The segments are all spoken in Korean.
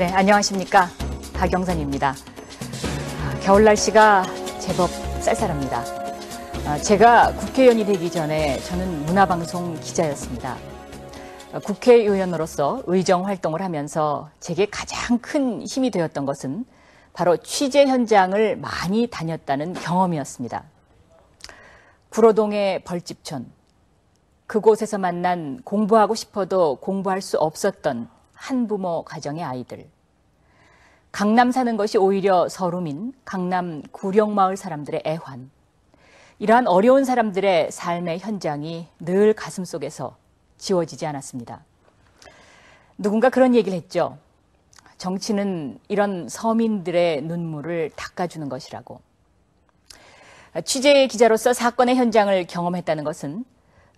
네, 안녕하십니까. 박영선입니다. 겨울 날씨가 제법 쌀쌀합니다. 제가 국회의원이 되기 전에 저는 문화방송 기자였습니다. 국회의원으로서 의정 활동을 하면서 제게 가장 큰 힘이 되었던 것은 바로 취재 현장을 많이 다녔다는 경험이었습니다. 구로동의 벌집촌, 그곳에서 만난 공부하고 싶어도 공부할 수 없었던 한부모 가정의 아이들, 강남 사는 것이 오히려 서름인 강남 구령마을 사람들의 애환, 이러한 어려운 사람들의 삶의 현장이 늘 가슴속에서 지워지지 않았습니다. 누군가 그런 얘기를 했죠. 정치는 이런 서민들의 눈물을 닦아주는 것이라고. 취재 기자로서 사건의 현장을 경험했다는 것은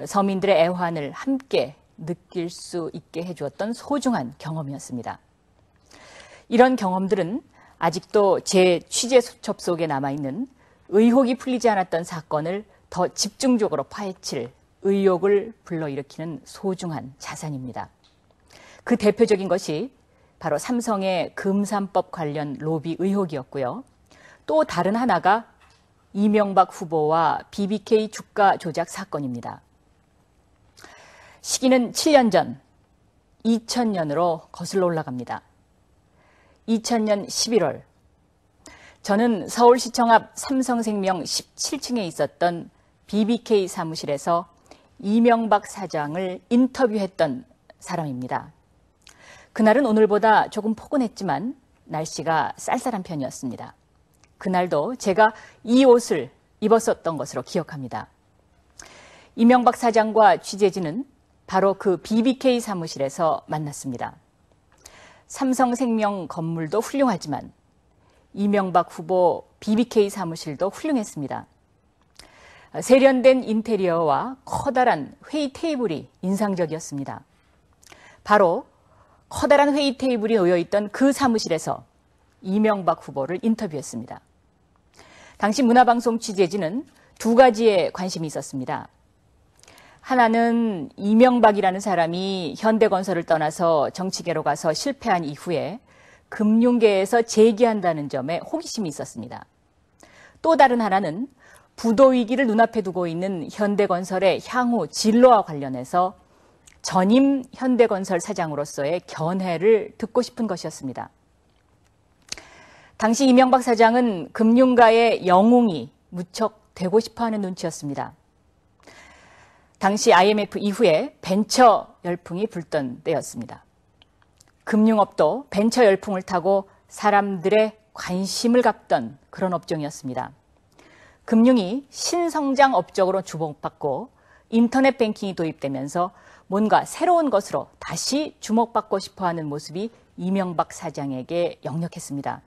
서민들의 애환을 함께 느낄 수 있게 해주었던 소중한 경험이었습니다. 이런 경험들은 아직도 제 취재 수첩 속에 남아있는 의혹이 풀리지 않았던 사건을 더 집중적으로 파헤칠 의욕을 불러일으키는 소중한 자산입니다. 그 대표적인 것이 바로 삼성의 금산법 관련 로비 의혹이었고요. 또 다른 하나가 이명박 후보와 BBK 주가 조작 사건입니다. 시기는 7년 전 2000년으로 거슬러 올라갑니다. 2000년 11월 저는 서울시청 앞 삼성생명 17층에 있었던 BBK 사무실에서 이명박 사장을 인터뷰했던 사람입니다. 그날은 오늘보다 조금 포근했지만 날씨가 쌀쌀한 편이었습니다. 그날도 제가 이 옷을 입었었던 것으로 기억합니다. 이명박 사장과 취재진은 바로 그 BBK 사무실에서 만났습니다. 삼성생명 건물도 훌륭하지만 이명박 후보 BBK 사무실도 훌륭했습니다. 세련된 인테리어와 커다란 회의 테이블이 인상적이었습니다. 바로 커다란 회의 테이블이 놓여있던 그 사무실에서 이명박 후보를 인터뷰했습니다. 당시 문화방송 취재진은 두 가지에 관심이 있었습니다. 하나는 이명박이라는 사람이 현대건설을 떠나서 정치계로 가서 실패한 이후에 금융계에서 재기한다는 점에 호기심이 있었습니다. 또 다른 하나는 부도 위기를 눈앞에 두고 있는 현대건설의 향후 진로와 관련해서 전임 현대건설 사장으로서의 견해를 듣고 싶은 것이었습니다. 당시 이명박 사장은 금융가의 영웅이 무척 되고 싶어하는 눈치였습니다. 당시 IMF 이후에 벤처 열풍이 불던 때였습니다. 금융업도 벤처 열풍을 타고 사람들의 관심을 갖던 그런 업종이었습니다. 금융이 신성장 업적으로 주목받고 인터넷 뱅킹이 도입되면서 뭔가 새로운 것으로 다시 주목받고 싶어하는 모습이 이명박 사장에게 역력했습니다.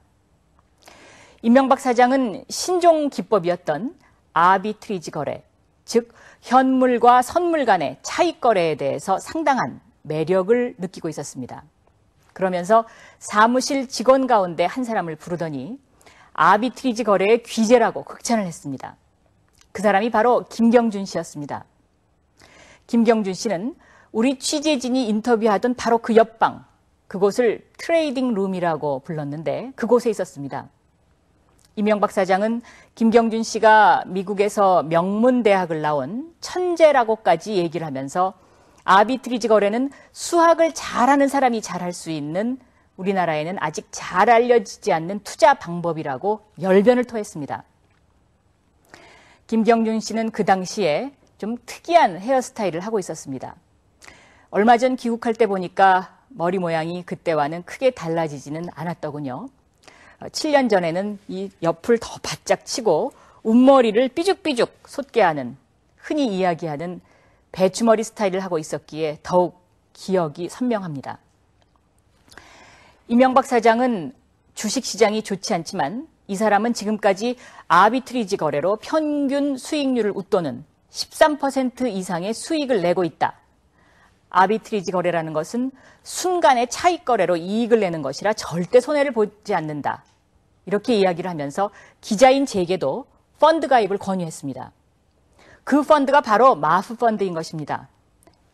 이명박 사장은 신종 기법이었던 아비트리지 거래, 즉 현물과 선물 간의 차익 거래에 대해서 상당한 매력을 느끼고 있었습니다. 그러면서 사무실 직원 가운데 한 사람을 부르더니 아비트리지 거래의 귀재라고 극찬을 했습니다. 그 사람이 바로 김경준 씨였습니다. 김경준 씨는 우리 취재진이 인터뷰하던 바로 그 옆방, 그곳을 트레이딩 룸이라고 불렀는데 그곳에 있었습니다. 이명박 사장은 김경준 씨가 미국에서 명문대학을 나온 천재라고까지 얘기를 하면서 아비트리지 거래는 수학을 잘하는 사람이 잘할 수 있는 우리나라에는 아직 잘 알려지지 않는 투자 방법이라고 열변을 토했습니다. 김경준 씨는 그 당시에 좀 특이한 헤어스타일을 하고 있었습니다. 얼마 전 귀국할 때 보니까 머리 모양이 그때와는 크게 달라지지는 않았더군요. 7년 전에는 이 옆을 더 바짝 치고 웃머리를 삐죽삐죽 솟게 하는, 흔히 이야기하는 배추머리 스타일을 하고 있었기에 더욱 기억이 선명합니다. 이명박 사장은 주식시장이 좋지 않지만 이 사람은 지금까지 아비트리지 거래로 평균 수익률을 웃도는 13% 이상의 수익을 내고 있다. 아비트리지 거래라는 것은 순간의 차익 거래로 이익을 내는 것이라 절대 손해를 보지 않는다. 이렇게 이야기를 하면서 기자인 제게도 펀드 가입을 권유했습니다. 그 펀드가 바로 마프 펀드인 것입니다.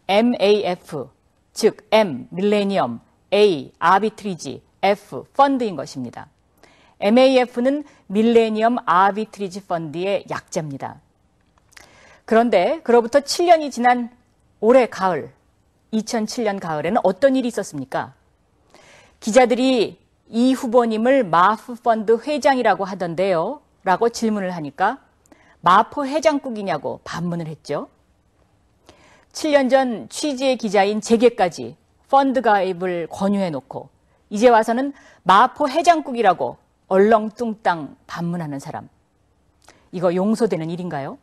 MAF, 즉 M, 밀레니엄, A, 아비트리지, MAF 펀드인 것입니다. MAF는 밀레니엄 아비트리지 펀드의 약자입니다. 그런데 그로부터 7년이 지난 올해 가을, 2007년 가을에는 어떤 일이 있었습니까? 기자들이 이 후보님을 마프 펀드 회장이라고 하던데요? 라고 질문을 하니까 마포 해장국이냐고 반문을 했죠. 7년 전 취재의 기자인 제게까지 펀드 가입을 권유해놓고 이제 와서는 마포 해장국이라고 얼렁뚱땅 반문하는 사람. 이거 용서되는 일인가요?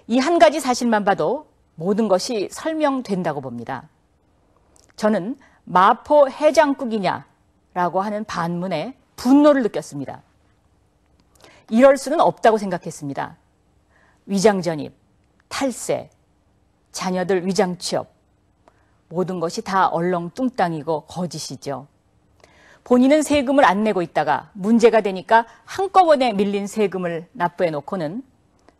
이 한 가지 사실만 봐도 모든 것이 설명된다고 봅니다. 저는 마포 해장국이냐라고 하는 반문에 분노를 느꼈습니다. 이럴 수는 없다고 생각했습니다. 위장전입, 탈세, 자녀들 위장 취업, 모든 것이 다 얼렁뚱땅이고 거짓이죠. 본인은 세금을 안 내고 있다가 문제가 되니까 한꺼번에 밀린 세금을 납부해 놓고는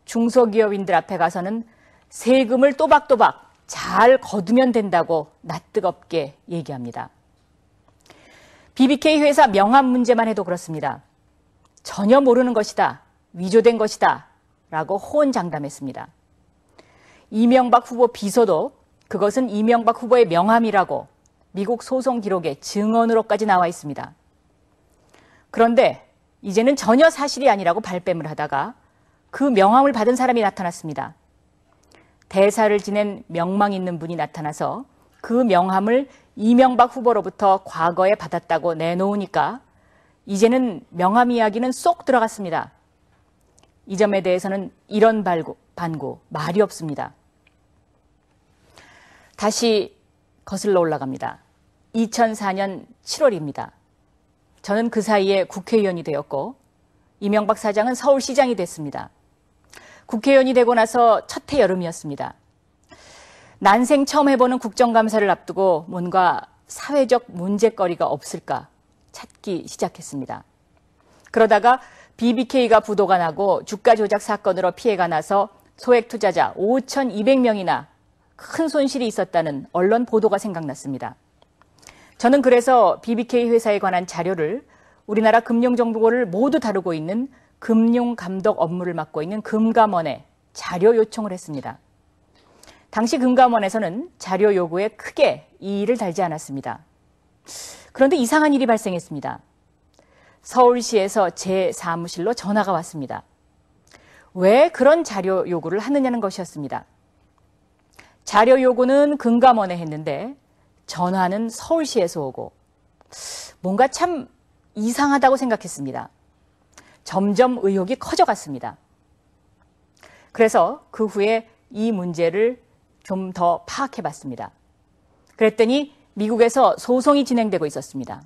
중소기업인들 앞에 가서는 세금을 또박또박 잘 거두면 된다고 낯뜨겁게 얘기합니다. BBK 회사 명함 문제만 해도 그렇습니다. 전혀 모르는 것이다, 위조된 것이다 라고 호언장담했습니다. 이명박 후보 비서도 그것은 이명박 후보의 명함이라고 미국 소송 기록에 증언으로까지 나와 있습니다. 그런데 이제는 전혀 사실이 아니라고 발뺌을 하다가 그 명함을 받은 사람이 나타났습니다. 대사를 지낸 명망 있는 분이 나타나서 그 명함을 이명박 후보로부터 과거에 받았다고 내놓으니까 이제는 명함 이야기는 쏙 들어갔습니다. 이 점에 대해서는 이런 반구 말이 없습니다. 다시 거슬러 올라갑니다. 2004년 7월입니다. 저는 그 사이에 국회의원이 되었고 이명박 사장은 서울시장이 됐습니다. 국회의원이 되고 나서 첫 해 여름이었습니다. 난생 처음 해보는 국정감사를 앞두고 뭔가 사회적 문제거리가 없을까 찾기 시작했습니다. 그러다가 BBK가 부도가 나고 주가 조작 사건으로 피해가 나서 소액 투자자 5,200명이나 큰 손실이 있었다는 언론 보도가 생각났습니다. 저는 그래서 BBK 회사에 관한 자료를 우리나라 금융정보를 모두 다루고 있는 금융감독 업무를 맡고 있는 금감원에 자료 요청을 했습니다. 당시 금감원에서는 자료 요구에 크게 이의를 달지 않았습니다. 그런데 이상한 일이 발생했습니다. 서울시에서 제 사무실로 전화가 왔습니다. 왜 그런 자료 요구를 하느냐는 것이었습니다. 자료 요구는 금감원에 했는데 전화는 서울시에서 오고 뭔가 참 이상하다고 생각했습니다. 점점 의혹이 커져갔습니다. 그래서 그 후에 이 문제를 좀 더 파악해 봤습니다. 그랬더니 미국에서 소송이 진행되고 있었습니다.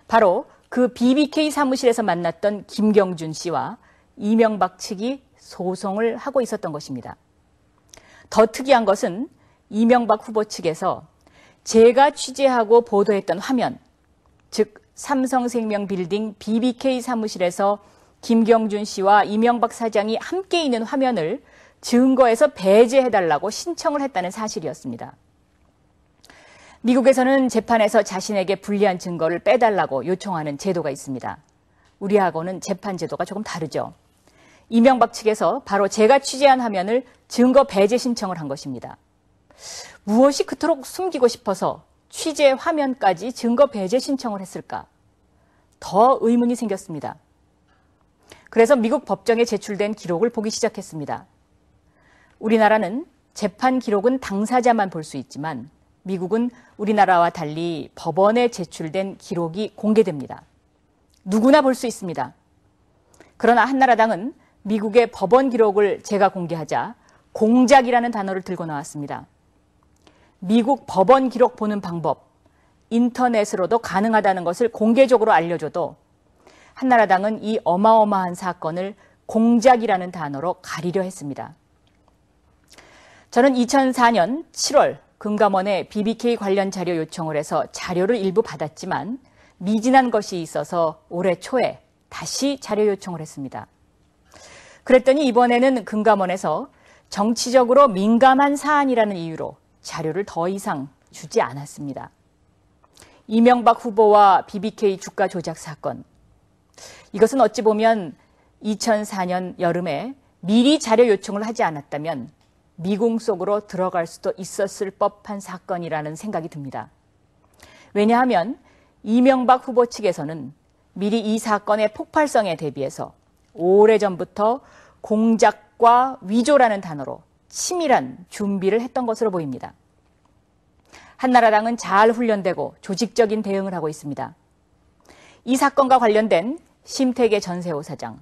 바로 그 BBK 사무실에서 만났던 김경준 씨와 이명박 측이 소송을 하고 있었던 것입니다. 더 특이한 것은 이명박 후보 측에서 제가 취재하고 보도했던 화면, 즉 삼성생명 빌딩 BBK 사무실에서 김경준 씨와 이명박 사장이 함께 있는 화면을 증거에서 배제해달라고 신청을 했다는 사실이었습니다. 미국에서는 재판에서 자신에게 불리한 증거를 빼달라고 요청하는 제도가 있습니다. 우리하고는 재판 제도가 조금 다르죠. 이명박 측에서 바로 제가 취재한 화면을 증거 배제 신청을 한 것입니다. 무엇이 그토록 숨기고 싶어서 취재 화면까지 증거 배제 신청을 했을까? 더 의문이 생겼습니다. 그래서 미국 법정에 제출된 기록을 보기 시작했습니다. 우리나라는 재판 기록은 당사자만 볼 수 있지만 미국은 우리나라와 달리 법원에 제출된 기록이 공개됩니다. 누구나 볼 수 있습니다. 그러나 한나라당은 미국의 법원 기록을 제가 공개하자 공작이라는 단어를 들고 나왔습니다. 미국 법원 기록 보는 방법, 인터넷으로도 가능하다는 것을 공개적으로 알려줘도 한나라당은 이 어마어마한 사건을 공작이라는 단어로 가리려 했습니다. 저는 2004년 7월 금감원에 BBK 관련 자료 요청을 해서 자료를 일부 받았지만 미진한 것이 있어서 올해 초에 다시 자료 요청을 했습니다. 그랬더니 이번에는 금감원에서 정치적으로 민감한 사안이라는 이유로 자료를 더 이상 주지 않았습니다. 이명박 후보와 BBK 주가 조작 사건. 이것은 어찌 보면 2004년 여름에 미리 자료 요청을 하지 않았다면 미궁 속으로 들어갈 수도 있었을 법한 사건이라는 생각이 듭니다. 왜냐하면 이명박 후보 측에서는 미리 이 사건의 폭발성에 대비해서 오래전부터 공작과 위조라는 단어로 치밀한 준비를 했던 것으로 보입니다. 한나라당은 잘 훈련되고 조직적인 대응을 하고 있습니다. 이 사건과 관련된 심태계 전세호 사장,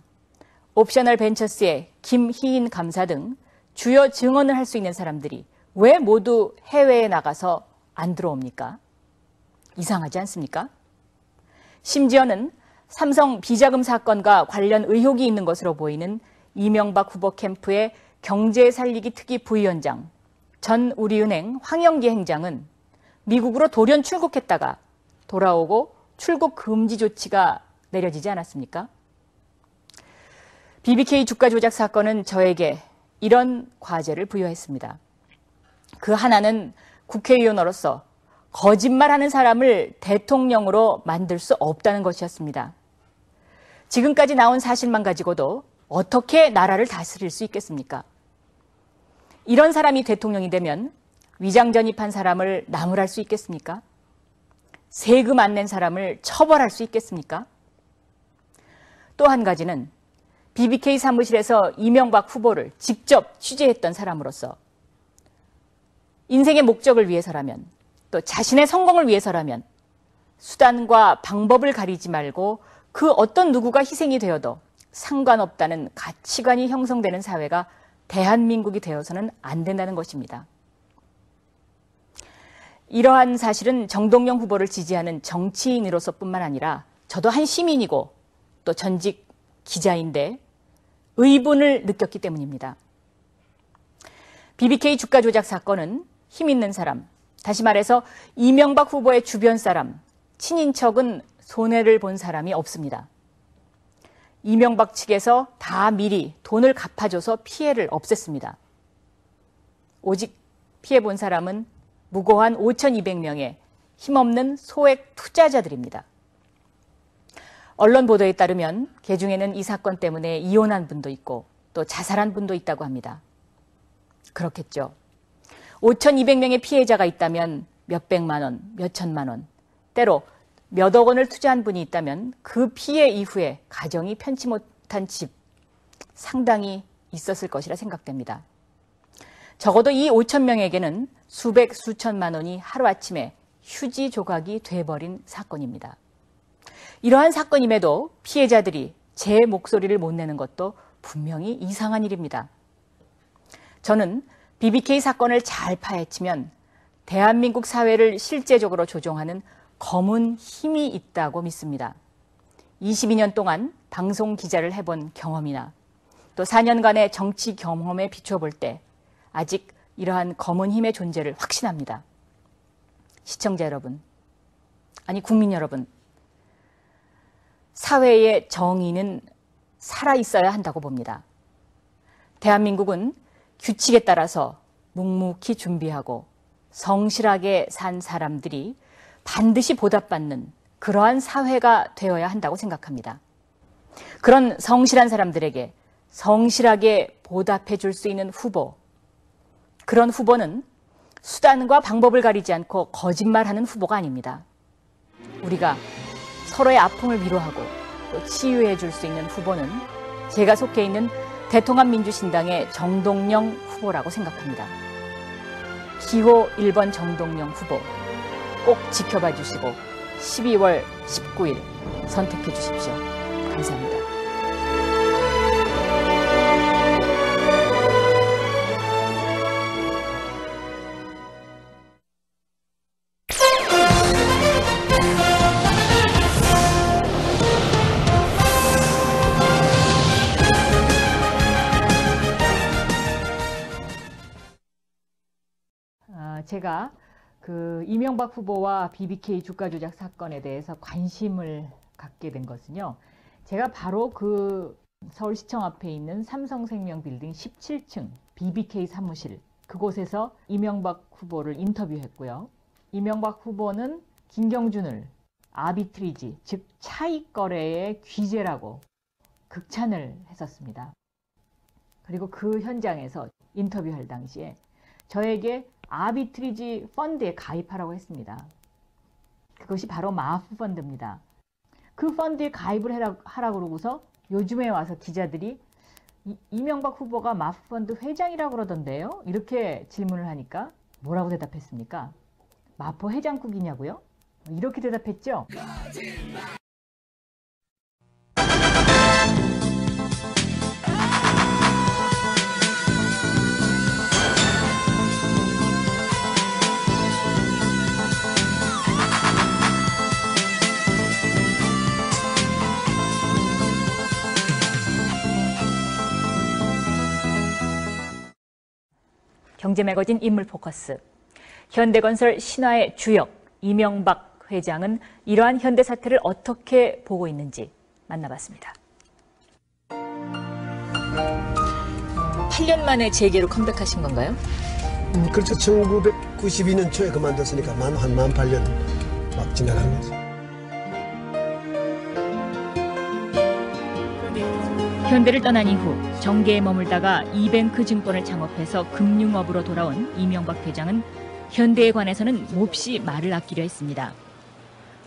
옵셔널 벤처스의 김희인 감사 등 주요 증언을 할 수 있는 사람들이 왜 모두 해외에 나가서 안 들어옵니까? 이상하지 않습니까? 심지어는 삼성 비자금 사건과 관련 의혹이 있는 것으로 보이는 이명박 후보 캠프의 경제 살리기 특위 부위원장, 전 우리은행 황영기 행장은 미국으로 돌연 출국했다가 돌아오고 출국 금지 조치가 내려지지 않았습니까? BBK 주가 조작 사건은 저에게 이런 과제를 부여했습니다. 그 하나는 국회의원으로서 거짓말하는 사람을 대통령으로 만들 수 없다는 것이었습니다. 지금까지 나온 사실만 가지고도 어떻게 나라를 다스릴 수 있겠습니까? 이런 사람이 대통령이 되면 위장 전입한 사람을 나무랄 수 있겠습니까? 세금 안 낸 사람을 처벌할 수 있겠습니까? 또 한 가지는 BBK 사무실에서 이명박 후보를 직접 취재했던 사람으로서 인생의 목적을 위해서라면 또 자신의 성공을 위해서라면 수단과 방법을 가리지 말고 그 어떤 누구가 희생이 되어도 상관없다는 가치관이 형성되는 사회가 대한민국이 되어서는 안 된다는 것입니다. 이러한 사실은 정동영 후보를 지지하는 정치인으로서뿐만 아니라 저도 한 시민이고 또 전직 기자인데 의분을 느꼈기 때문입니다. BBK 주가 조작 사건은 힘 있는 사람, 다시 말해서 이명박 후보의 주변 사람, 친인척은 손해를 본 사람이 없습니다. 이명박 측에서 다 미리 돈을 갚아줘서 피해를 없앴습니다. 오직 피해본 사람은 무고한 5,200명의 힘없는 소액 투자자들입니다. 언론 보도에 따르면 그중에는 이 사건 때문에 이혼한 분도 있고 또 자살한 분도 있다고 합니다. 그렇겠죠. 5,200명의 피해자가 있다면 몇백만 원, 몇천만 원, 때로 몇억 원을 투자한 분이 있다면 그 피해 이후에 가정이 편치 못한 집 상당히 있었을 것이라 생각됩니다. 적어도 이 5,000명에게는 수백, 수천만 원이 하루아침에 휴지 조각이 돼버린 사건입니다. 이러한 사건임에도 피해자들이 제 목소리를 못 내는 것도 분명히 이상한 일입니다. 저는 BBK 사건을 잘 파헤치면 대한민국 사회를 실제적으로 조종하는 검은 힘이 있다고 믿습니다. 22년 동안 방송 기자를 해본 경험이나 또 4년간의 정치 경험에 비춰볼 때 아직 이러한 검은 힘의 존재를 확신합니다. 시청자 여러분, 아니 국민 여러분, 사회의 정의는 살아있어야 한다고 봅니다. 대한민국은 규칙에 따라서 묵묵히 준비하고 성실하게 산 사람들이 반드시 보답받는 그러한 사회가 되어야 한다고 생각합니다. 그런 성실한 사람들에게 성실하게 보답해 줄 수 있는 후보, 그런 후보는 수단과 방법을 가리지 않고 거짓말하는 후보가 아닙니다. 우리가 서로의 아픔을 위로하고 또 치유해 줄 수 있는 후보는 제가 속해 있는 대통합민주신당의 정동영 후보라고 생각합니다. 기호 1번 정동영 후보 꼭 지켜봐 주시고 12월 19일 선택해 주십시오. 감사합니다. 제가 이명박 후보와 BBK 주가 조작 사건에 대해서 관심을 갖게 된 것은요. 제가 바로 서울시청 앞에 있는 삼성생명 빌딩 17층 BBK 사무실, 그곳에서 이명박 후보를 인터뷰했고요. 이명박 후보는 김경준을 아비트리지, 즉 차익거래의 귀재라고 극찬을 했었습니다. 그리고 그 현장에서 인터뷰할 당시에 저에게 아비트리지 펀드에 가입하라고 했습니다. 그것이 바로 마프 펀드입니다. 그 펀드에 가입을 하라고 그러고서 요즘에 와서 기자들이 이명박 후보가 마프 펀드 회장이라고 그러던데요? 이렇게 질문을 하니까 뭐라고 대답했습니까? 마포 해장국이냐고요? 이렇게 대답했죠. 경제매거진 인물포커스. 현대건설 신화의 주역 이명박 회장은 이러한 현대 사태를 어떻게 보고 있는지 만나봤습니다. 8년 만에 재계로 컴백하신 건가요? 그렇죠. 1992년 초에 그만뒀으니까 한 18,000년 막 지나간 거죠. 현대를 떠난 이후 정계에 머물다가 이뱅크 증권을 창업해서 금융업으로 돌아온 이명박 회장은 현대에 관해서는 몹시 말을 아끼려 했습니다.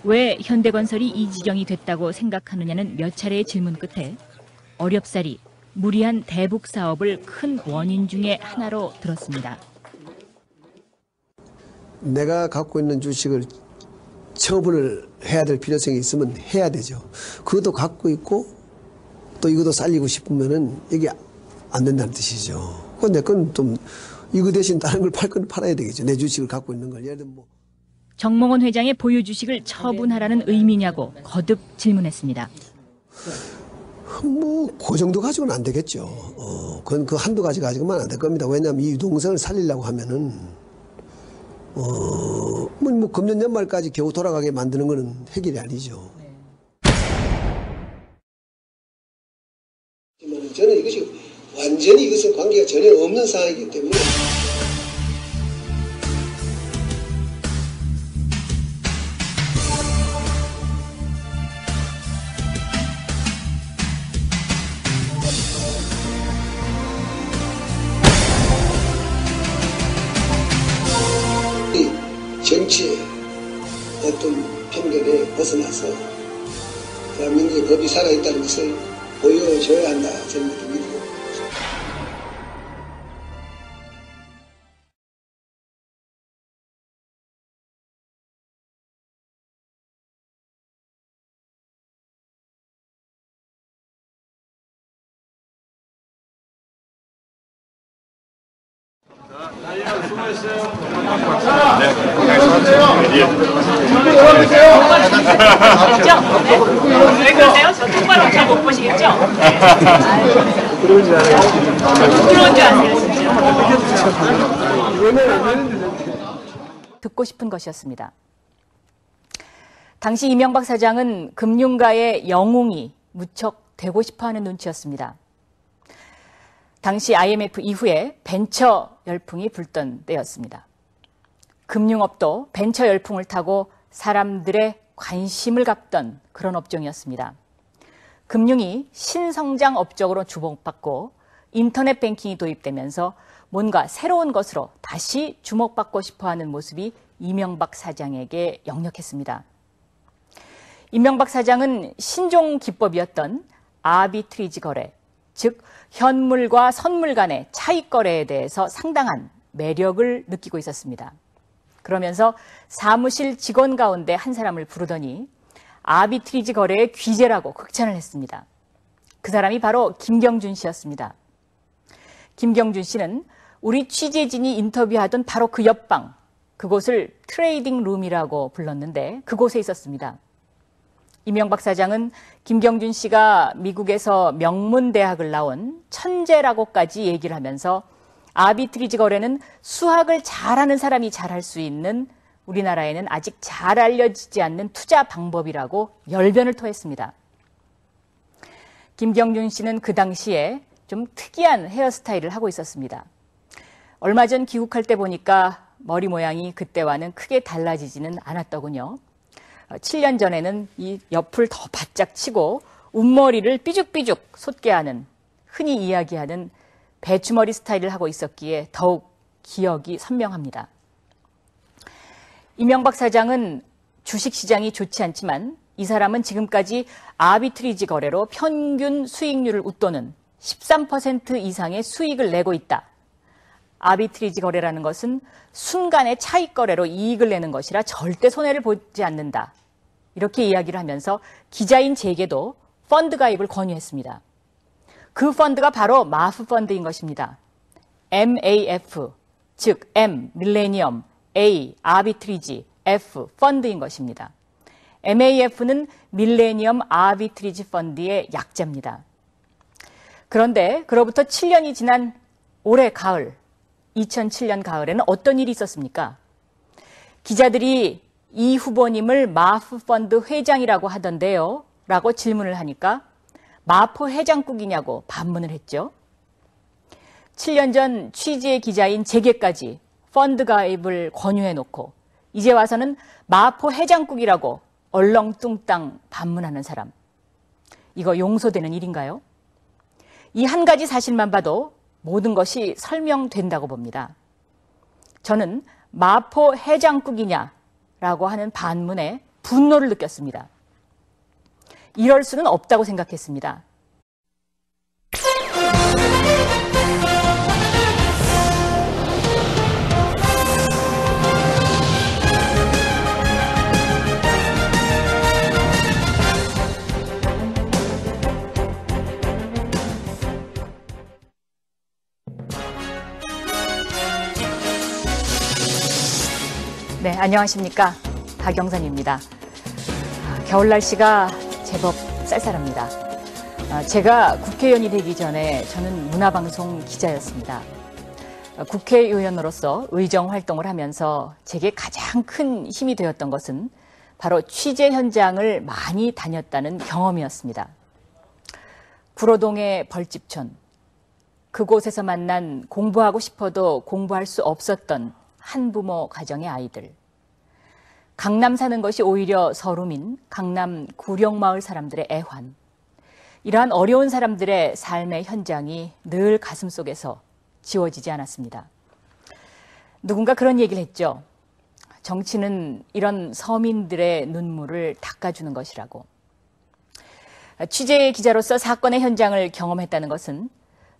왜 현대건설이 이 지경이 됐다고 생각하느냐는 몇 차례의 질문 끝에 어렵사리 무리한 대북 사업을 큰 원인 중에 하나로 들었습니다. 내가 갖고 있는 주식을 처분을 해야 될 필요성이 있으면 해야 되죠. 그것도 갖고 있고 또 이것도 살리고 싶으면은 이게 안 된다는 뜻이죠. 근데 그건 좀 이거 대신 다른 걸 팔 건 팔아야 되겠죠. 내 주식을 갖고 있는 걸. 예를 들면 뭐 정몽원 회장의 보유 주식을 처분하라는 의미냐고 거듭 질문했습니다. 그 정도 가지고는 안 되겠죠. 그건 그 한두 가지 가지고만 안 될 겁니다. 왜냐하면 이 유동성을 살리려고 하면은 금년 연말까지 겨우 돌아가게 만드는 거는 해결이 아니죠. 저는 이것이 완전히 이것은 관계가 전혀 없는 상황이기 때문에 정치의 어떤 편견에 벗어나서 대한민국의 법이 살아있다는 것을 보여줘야 한다. 저는 그렇게 믿고. 왜 그러세요? 저 똑바로 잘 못 보시겠죠? 그런 줄 알아요. 부끄러운 줄 아세요, 진짜. 듣고 싶은 것이었습니다. 당시 이명박 사장은 금융가의 영웅이 무척 되고 싶어하는 눈치였습니다. 당시 IMF 이후에 벤처 열풍이 불던 때였습니다. 금융업도 벤처 열풍을 타고 사람들의 관심을 갖던 그런 업종이었습니다. 금융이 신성장 업적으로 주목받고 인터넷 뱅킹이 도입되면서 뭔가 새로운 것으로 다시 주목받고 싶어하는 모습이 이명박 사장에게 역력했습니다. 이명박 사장은 신종 기법이었던 아비트리지 거래, 즉 현물과 선물 간의 차익 거래에 대해서 상당한 매력을 느끼고 있었습니다. 그러면서 사무실 직원 가운데 한 사람을 부르더니 아비트리지 거래의 귀재라고 극찬을 했습니다. 그 사람이 바로 김경준 씨였습니다. 김경준 씨는 우리 취재진이 인터뷰하던 바로 그 옆방, 그곳을 트레이딩 룸이라고 불렀는데 그곳에 있었습니다. 이명박 사장은 김경준 씨가 미국에서 명문대학을 나온 천재라고까지 얘기를 하면서 아비트리지 거래는 수학을 잘하는 사람이 잘할 수 있는 우리나라에는 아직 잘 알려지지 않는 투자 방법이라고 열변을 토했습니다. 김경준 씨는 그 당시에 좀 특이한 헤어스타일을 하고 있었습니다. 얼마 전 귀국할 때 보니까 머리 모양이 그때와는 크게 달라지지는 않았더군요. 7년 전에는 이 옆을 더 바짝 치고 웃머리를 삐죽삐죽 솟게 하는, 흔히 이야기하는 배추머리 스타일을 하고 있었기에 더욱 기억이 선명합니다. 이명박 사장은 주식시장이 좋지 않지만 이 사람은 지금까지 아비트리지 거래로 평균 수익률을 웃도는 13% 이상의 수익을 내고 있다. 아비트리지 거래라는 것은 순간의 차익 거래로 이익을 내는 것이라 절대 손해를 보지 않는다. 이렇게 이야기를 하면서 기자인 제게도 펀드 가입을 권유했습니다. 그 펀드가 바로 마프 펀드인 것입니다. MAF, 즉 M, 밀레니엄, A, 아비트리지, F, 펀드인 것입니다. MAF는 밀레니엄 아비트리지 펀드의 약자입니다. 그런데 그로부터 7년이 지난 올해 가을, 2007년 가을에는 어떤 일이 있었습니까? 기자들이 이 후보님을 마프 펀드 회장이라고 하던데요? 라고 질문을 하니까 마포 해장국이냐고 반문을 했죠. 7년 전 취재 기자인 제게까지 펀드 가입을 권유해놓고 이제 와서는 마포 해장국이라고 얼렁뚱땅 반문하는 사람. 이거 용서되는 일인가요? 이 한 가지 사실만 봐도 모든 것이 설명된다고 봅니다. 저는 마포 해장국이냐라고 하는 반문에 분노를 느꼈습니다. 이럴 수는 없다고 생각했습니다. 네, 안녕하십니까. 박영선입니다. 겨울 날씨가 제법 쌀쌀합니다. 제가 국회의원이 되기 전에 저는 문화방송 기자였습니다. 국회의원으로서 의정 활동을 하면서 제게 가장 큰 힘이 되었던 것은 바로 취재 현장을 많이 다녔다는 경험이었습니다. 구로동의 벌집촌, 그곳에서 만난 공부하고 싶어도 공부할 수 없었던 한부모 가정의 아이들, 강남 사는 것이 오히려 서름인 강남 구령마을 사람들의 애환, 이러한 어려운 사람들의 삶의 현장이 늘 가슴속에서 지워지지 않았습니다. 누군가 그런 얘기를 했죠. 정치는 이런 서민들의 눈물을 닦아주는 것이라고. 취재 기자로서 사건의 현장을 경험했다는 것은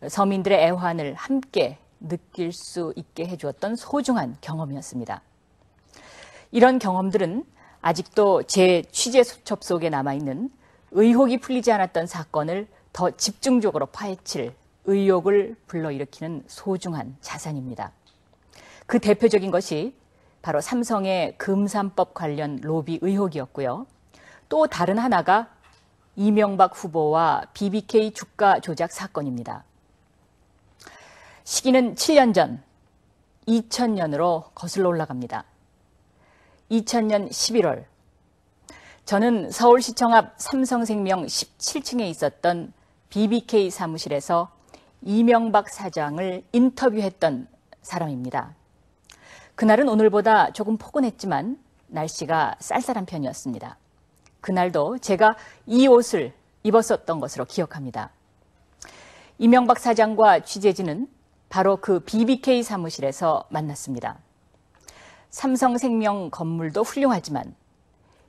서민들의 애환을 함께 느낄 수 있게 해주었던 소중한 경험이었습니다. 이런 경험들은 아직도 제 취재 수첩 속에 남아있는 의혹이 풀리지 않았던 사건을 더 집중적으로 파헤칠 의욕을 불러일으키는 소중한 자산입니다. 그 대표적인 것이 바로 삼성의 금산법 관련 로비 의혹이었고요. 또 다른 하나가 이명박 후보와 BBK 주가 조작 사건입니다. 시기는 7년 전 2000년으로 거슬러 올라갑니다. 2000년 11월 저는 서울시청 앞 삼성생명 17층에 있었던 BBK 사무실에서 이명박 사장을 인터뷰했던 사람입니다. 그날은 오늘보다 조금 포근했지만 날씨가 쌀쌀한 편이었습니다. 그날도 제가 이 옷을 입었었던 것으로 기억합니다. 이명박 사장과 취재진은 바로 그 BBK 사무실에서 만났습니다. 삼성생명 건물도 훌륭하지만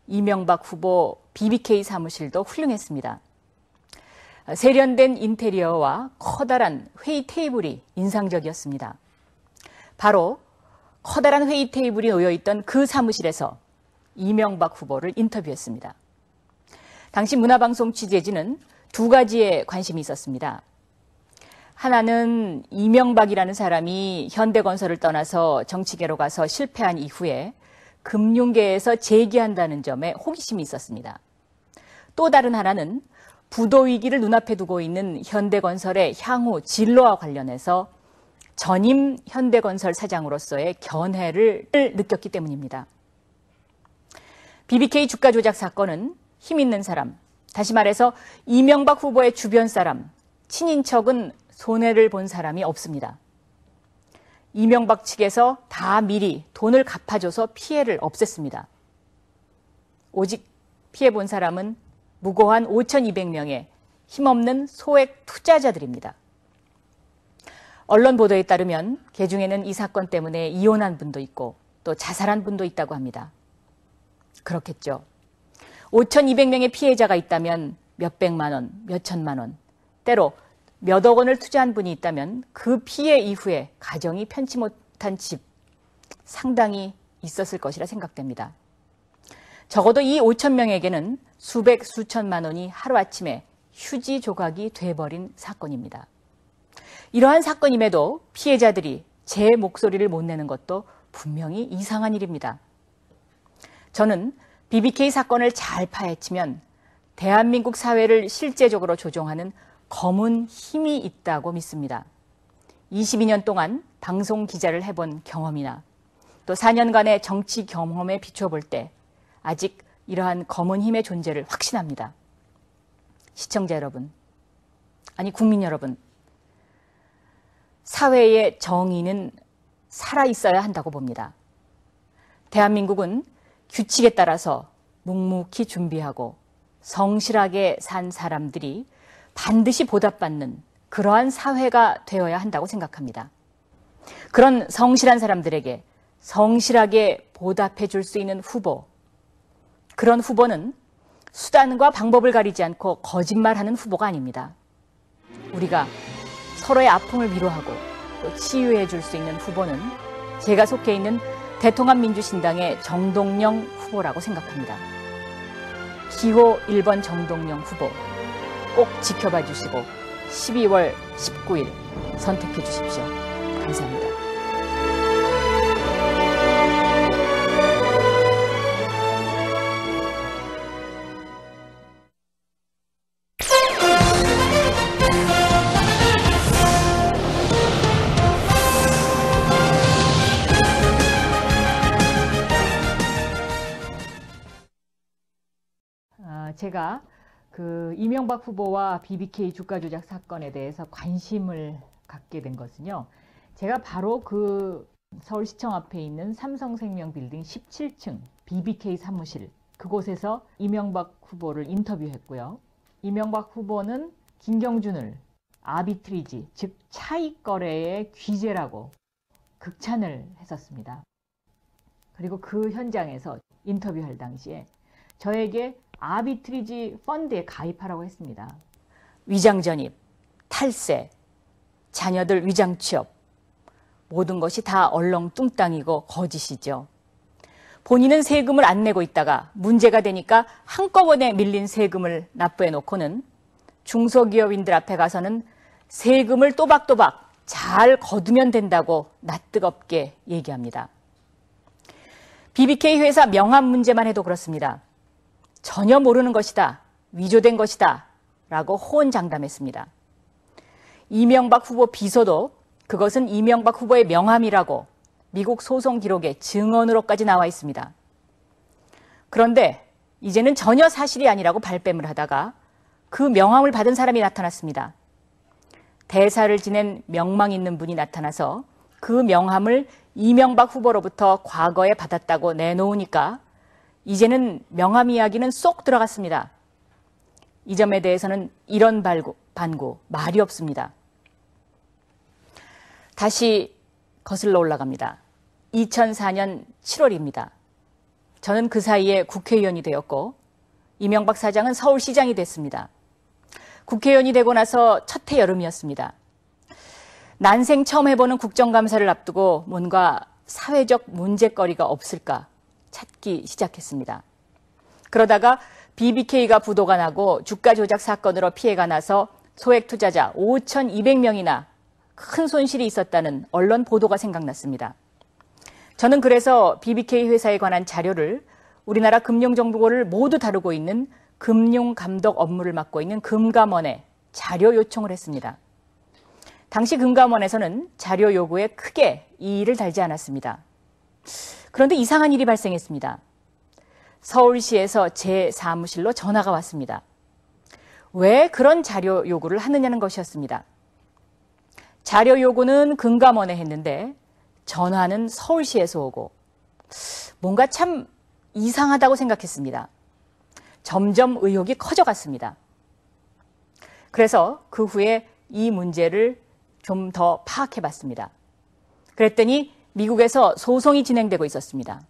이명박 후보 BBK 사무실도 훌륭했습니다. 세련된 인테리어와 커다란 회의 테이블이 인상적이었습니다. 바로 커다란 회의 테이블이 놓여있던 그 사무실에서 이명박 후보를 인터뷰했습니다. 당시 문화방송 취재진은 두 가지에 관심이 있었습니다. 하나는 이명박이라는 사람이 현대건설을 떠나서 정치계로 가서 실패한 이후에 금융계에서 재기한다는 점에 호기심이 있었습니다. 또 다른 하나는 부도위기를 눈앞에 두고 있는 현대건설의 향후 진로와 관련해서 전임 현대건설 사장으로서의 견해를 느꼈기 때문입니다. BBK 주가 조작 사건은 힘 있는 사람, 다시 말해서 이명박 후보의 주변 사람, 친인척은 손해를 본 사람이 없습니다. 이명박 측에서 다 미리 돈을 갚아줘서 피해를 없앴습니다. 오직 피해본 사람은 무고한 5,200명의 힘없는 소액 투자자들입니다. 언론 보도에 따르면 그중에는 이 사건 때문에 이혼한 분도 있고 또 자살한 분도 있다고 합니다. 그렇겠죠. 5,200명의 피해자가 있다면 몇백만 원, 몇천만 원, 때로 몇억 원을 투자한 분이 있다면 그 피해 이후에 가정이 편치 못한 집 상당히 있었을 것이라 생각됩니다. 적어도 이 5,000명에게는 수백, 수천만 원이 하루아침에 휴지 조각이 돼버린 사건입니다. 이러한 사건임에도 피해자들이 제 목소리를 못 내는 것도 분명히 이상한 일입니다. 저는 BBK 사건을 잘 파헤치면 대한민국 사회를 실제적으로 조종하는 검은 힘이 있다고 믿습니다. 22년 동안 방송 기자를 해본 경험이나 또 4년간의 정치 경험에 비춰볼 때 아직 이러한 검은 힘의 존재를 확신합니다. 시청자 여러분, 아니 국민 여러분, 사회의 정의는 살아있어야 한다고 봅니다. 대한민국은 규칙에 따라서 묵묵히 준비하고 성실하게 산 사람들이 반드시 보답받는 그러한 사회가 되어야 한다고 생각합니다. 그런 성실한 사람들에게 성실하게 보답해 줄 수 있는 후보, 그런 후보는 수단과 방법을 가리지 않고 거짓말하는 후보가 아닙니다. 우리가 서로의 아픔을 위로하고 또 치유해 줄 수 있는 후보는 제가 속해 있는 대통합민주신당의 정동영 후보라고 생각합니다. 기호 1번 정동영 후보 꼭 지켜봐 주시고 12월 19일 선택해 주십시오. 감사합니다. 제가 이명박 후보와 BBK 주가 조작 사건에 대해서 관심을 갖게 된 것은요. 제가 바로 서울시청 앞에 있는 삼성생명 빌딩 17층 BBK 사무실, 그곳에서 이명박 후보를 인터뷰했고요. 이명박 후보는 김경준을 아비트리지, 즉 차익 거래의 귀재라고 극찬을 했었습니다. 그리고 그 현장에서 인터뷰할 당시에 저에게 아비트리지 펀드에 가입하라고 했습니다. 위장 전입, 탈세, 자녀들 위장 취업, 모든 것이 다 얼렁뚱땅이고 거짓이죠. 본인은 세금을 안 내고 있다가 문제가 되니까 한꺼번에 밀린 세금을 납부해 놓고는 중소기업인들 앞에 가서는 세금을 또박또박 잘 거두면 된다고 낯뜨겁게 얘기합니다. BBK 회사 명함 문제만 해도 그렇습니다. 전혀 모르는 것이다, 위조된 것이다 라고 호언장담했습니다. 이명박 후보 비서도 그것은 이명박 후보의 명함이라고 미국 소송 기록에 증언으로까지 나와 있습니다. 그런데 이제는 전혀 사실이 아니라고 발뺌을 하다가 그 명함을 받은 사람이 나타났습니다. 대사를 지낸 명망 있는 분이 나타나서 그 명함을 이명박 후보로부터 과거에 받았다고 내놓으니까 이제는 명함 이야기는 쏙 들어갔습니다. 이 점에 대해서는 이런 반구, 말이 없습니다. 다시 거슬러 올라갑니다. 2004년 7월입니다. 저는 그 사이에 국회의원이 되었고 이명박 사장은 서울시장이 됐습니다. 국회의원이 되고 나서 첫 해 여름이었습니다. 난생 처음 해보는 국정감사를 앞두고 뭔가 사회적 문제거리가 없을까 찾기 시작했습니다. 그러다가 BBK가 부도가 나고 주가 조작 사건으로 피해가 나서 소액 투자자 5,200명이나 큰 손실이 있었다는 언론 보도가 생각났습니다. 저는 그래서 BBK 회사에 관한 자료를 우리나라 금융정보를 모두 다루고 있는 금융감독 업무를 맡고 있는 금감원에 자료 요청을 했습니다. 당시 금감원에서는 자료 요구에 크게 이의를 달지 않았습니다. 그런데 이상한 일이 발생했습니다. 서울시에서 제 사무실로 전화가 왔습니다. 왜 그런 자료 요구를 하느냐는 것이었습니다. 자료 요구는 금감원에 했는데 전화는 서울시에서 오고 뭔가 참 이상하다고 생각했습니다. 점점 의혹이 커져갔습니다. 그래서 그 후에 이 문제를 좀 더 파악해봤습니다. 그랬더니 미국에서 소송이 진행되고 있었습니다.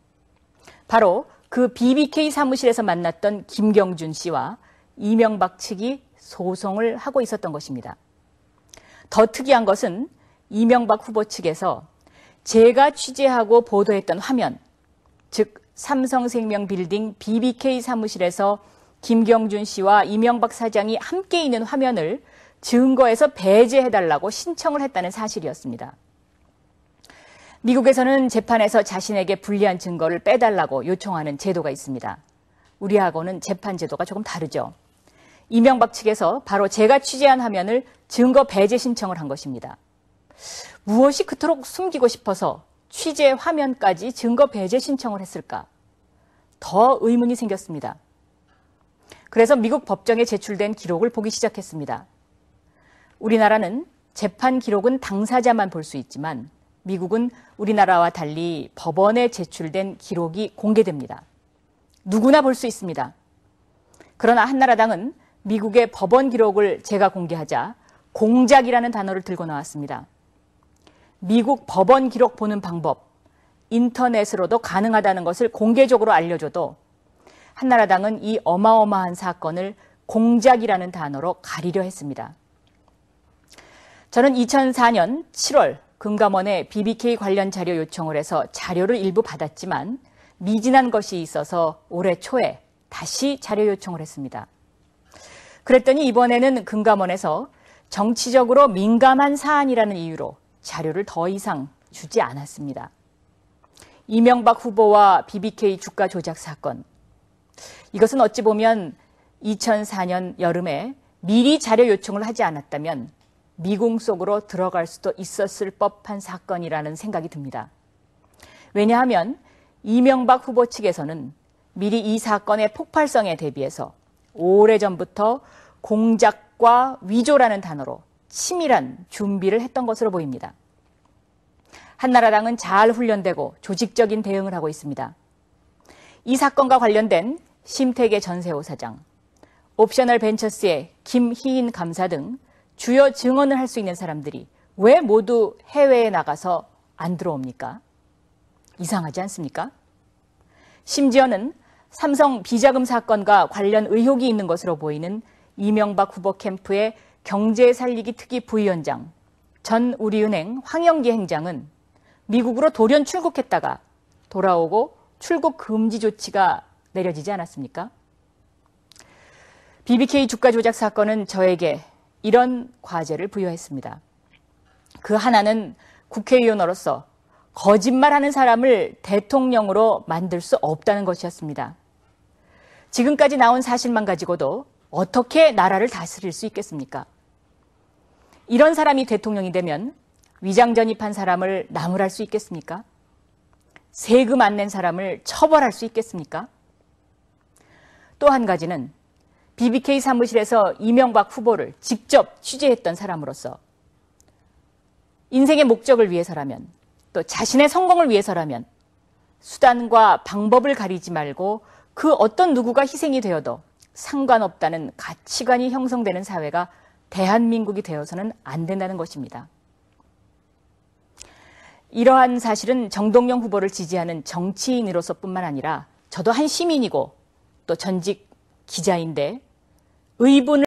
바로 그 BBK 사무실에서 만났던 김경준 씨와 이명박 측이 소송을 하고 있었던 것입니다. 더 특이한 것은 이명박 후보 측에서 제가 취재하고 보도했던 화면, 즉 삼성생명 빌딩 BBK 사무실에서 김경준 씨와 이명박 사장이 함께 있는 화면을 증거에서 배제해달라고 신청을 했다는 사실이었습니다. 미국에서는 재판에서 자신에게 불리한 증거를 빼달라고 요청하는 제도가 있습니다. 우리하고는 재판 제도가 조금 다르죠. 이명박 측에서 바로 제가 취재한 화면을 증거 배제 신청을 한 것입니다. 무엇이 그토록 숨기고 싶어서 취재 화면까지 증거 배제 신청을 했을까? 더 의문이 생겼습니다. 그래서 미국 법정에 제출된 기록을 보기 시작했습니다. 우리나라는 재판 기록은 당사자만 볼 수 있지만 미국은 우리나라와 달리 법원에 제출된 기록이 공개됩니다. 누구나 볼 수 있습니다. 그러나 한나라당은 미국의 법원 기록을 제가 공개하자 공작이라는 단어를 들고 나왔습니다. 미국 법원 기록 보는 방법, 인터넷으로도 가능하다는 것을 공개적으로 알려줘도 한나라당은 이 어마어마한 사건을 공작이라는 단어로 가리려 했습니다. 저는 2004년 7월 금감원에 BBK 관련 자료 요청을 해서 자료를 일부 받았지만 미진한 것이 있어서 올해 초에 다시 자료 요청을 했습니다. 그랬더니 이번에는 금감원에서 정치적으로 민감한 사안이라는 이유로 자료를 더 이상 주지 않았습니다. 이명박 후보와 BBK 주가 조작 사건. 이것은 어찌 보면 2004년 여름에 미리 자료 요청을 하지 않았다면 미궁 속으로 들어갈 수도 있었을 법한 사건이라는 생각이 듭니다. 왜냐하면 이명박 후보 측에서는 미리 이 사건의 폭발성에 대비해서 오래전부터 공작과 위조라는 단어로 치밀한 준비를 했던 것으로 보입니다. 한나라당은 잘 훈련되고 조직적인 대응을 하고 있습니다. 이 사건과 관련된 심택의 전세호 사장, 옵셔널 벤처스의 김희인 감사 등 주요 증언을 할 수 있는 사람들이 왜 모두 해외에 나가서 안 들어옵니까? 이상하지 않습니까? 심지어는 삼성 비자금 사건과 관련 의혹이 있는 것으로 보이는 이명박 후보 캠프의 경제 살리기 특위 부위원장, 전 우리은행 황영기 행장은 미국으로 돌연 출국했다가 돌아오고 출국 금지 조치가 내려지지 않았습니까? BBK 주가 조작 사건은 저에게 이런 과제를 부여했습니다. 그 하나는 국회의원으로서 거짓말하는 사람을 대통령으로 만들 수 없다는 것이었습니다. 지금까지 나온 사실만 가지고도 어떻게 나라를 다스릴 수 있겠습니까? 이런 사람이 대통령이 되면 위장 전입한 사람을 나무랄 수 있겠습니까? 세금 안 낸 사람을 처벌할 수 있겠습니까? 또 한 가지는 BBK 사무실에서 이명박 후보를 직접 취재했던 사람으로서 인생의 목적을 위해서라면 또 자신의 성공을 위해서라면 수단과 방법을 가리지 말고 그 어떤 누구가 희생이 되어도 상관없다는 가치관이 형성되는 사회가 대한민국이 되어서는 안 된다는 것입니다. 이러한 사실은 정동영 후보를 지지하는 정치인으로서뿐만 아니라 저도 한 시민이고 또 전직 기자인데 의분을